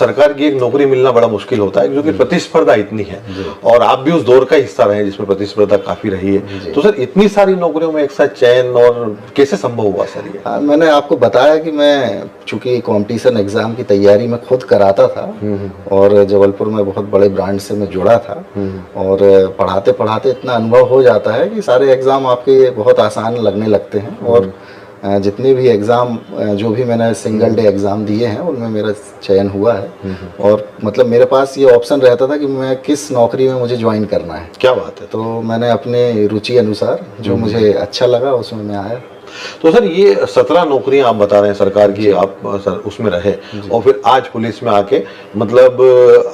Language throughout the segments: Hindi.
सरकार की एक नौकरी मिलना बड़ा मुश्किल होता है क्योंकि प्रतिस्पर्धा इतनी है और आप भी उस दौर का हिस्सा रहे हैं जिसमें प्रतिस्पर्धा काफी रही है। तो सर इतनी सारी नौकरियों में एक साथ चयन और कैसे संभव हुआ सर ये? मैंने आपको बताया कि मैं चूंकि कंपटीशन एग्जाम की तैयारी मैं खुद कराता था और जबलपुर में बहुत बड़े ब्रांड से मैं जुड़ा था और पढ़ाते पढ़ाते इतना अनुभव हो जाता है कि सारे एग्जाम आपके बहुत आसान लगने लगते हैं और जितने भी एग्ज़ाम जो भी मैंने सिंगल डे एग्ज़ाम दिए हैं उनमें मेरा चयन हुआ है और मतलब मेरे पास ये ऑप्शन रहता था कि मैं किस नौकरी में मुझे ज्वाइन करना है। क्या बात है। तो मैंने अपने रुचि अनुसार जो मुझे अच्छा लगा उसमें मैं आया। तो सर ये 17 नौकरियां आप बता रहे हैं सरकार की, आप सर उसमें रहे और फिर आज पुलिस में आके मतलब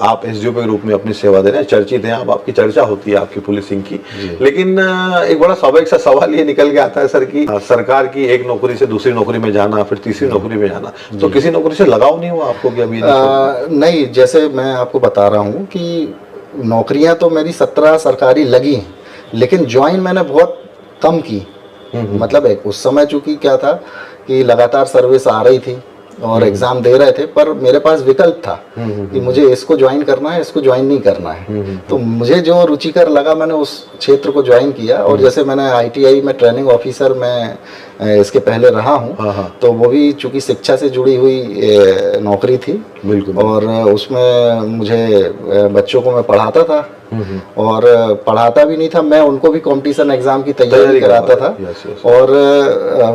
आप एसडीओपी के रूप में अपनी सेवा दे रहे हैं, चर्चित हैं, अब आपकी चर्चा होती है आपकी पुलिसिंग की। लेकिन एक बड़ा स्वाभाविक सा सवाल ये निकल के आता है सर कि सरकार की एक नौकरी से दूसरी नौकरी में जाना, फिर तीसरी नौकरी में जाना, तो किसी नौकरी से लगाव नहीं हुआ आपको कि अभी? नहीं, जैसे मैं आपको बता रहा हूँ कि नौकरियां तो मेरी 17 सरकारी लगी हैं लेकिन ज्वाइन मैंने बहुत कम की। मतलब उस समय चूंकि क्या था कि लगातार सर्विस आ रही थी और एग्जाम दे रहे थे पर मेरे पास विकल्प था कि मुझे इसको ज्वाइन करना है, इसको ज्वाइन नहीं करना है। तो मुझे जो रुचिकर लगा मैंने उस क्षेत्र को ज्वाइन किया और जैसे मैंने आईटीआई में ट्रेनिंग ऑफिसर में इसके पहले रहा हूँ तो वो भी चूंकि शिक्षा से जुड़ी हुई नौकरी थी बिल्कुल और उसमें मुझे बच्चों को मैं पढ़ाता था और पढ़ाता भी नहीं था, मैं उनको भी कंपटीशन एग्जाम की तैयारी कराता था। और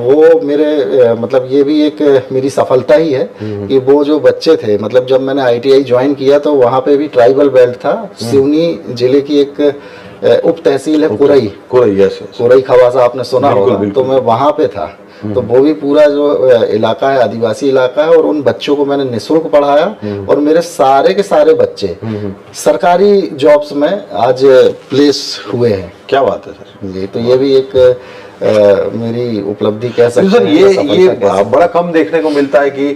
वो मेरे मतलब ये भी एक मेरी सफलता ही है कि वो जो बच्चे थे, मतलब जब मैंने आईटीआई ज्वाइन किया तो वहाँ पे भी ट्राइबल बेल्ट था। सिवनी जिले की एक उप तहसील है कुरई खवासा, आपने सुना होगा। तो मैं वहाँ पे था तो वो भी पूरा जो इलाका है आदिवासी इलाका है और उन बच्चों को मैंने निःशुल्क पढ़ाया और मेरे सारे के सारे बच्चे सरकारी जॉब्स में आज प्लेस हुए हैं। क्या बात है सर जी। तो ये भी एक मेरी उपलब्धि कह सकते हैं। सर ये बड़ा कम देखने को मिलता है कि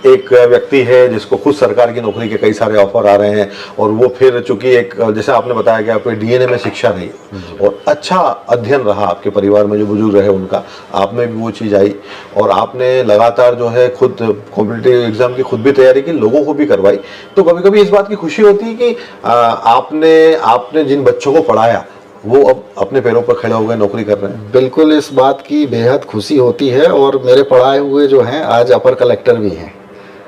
एक व्यक्ति है जिसको खुद सरकार की नौकरी के कई सारे ऑफर आ रहे हैं और वो फिर चूंकि एक जैसे आपने बताया कि आपके डीएनए में शिक्षा रही और अच्छा अध्ययन रहा, आपके परिवार में जो बुजुर्ग रहे उनका, आप में भी वो चीज़ आई और आपने लगातार जो है खुद कॉम्पिटिटिव एग्जाम की खुद भी तैयारी की, लोगों को भी करवाई। तो कभी कभी इस बात की खुशी होती है कि आपने जिन बच्चों को पढ़ाया वो अब अपने पैरों पर खड़े हो गए, नौकरी कर रहे हैं। बिल्कुल, इस बात की बेहद खुशी होती है और मेरे पढ़ाए हुए जो हैं आज अपर कलेक्टर भी हैं।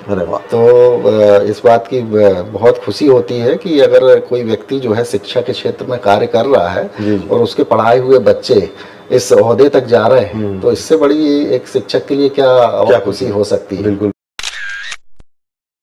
अरे वाह। तो इस बात की बहुत खुशी होती है कि अगर कोई व्यक्ति जो है शिक्षा के क्षेत्र में कार्य कर रहा है और उसके पढ़ाए हुए बच्चे इस ओहदे तक जा रहे हैं तो इससे बड़ी एक शिक्षक के लिए क्या खुशी हो सकती है। बिल्कुल।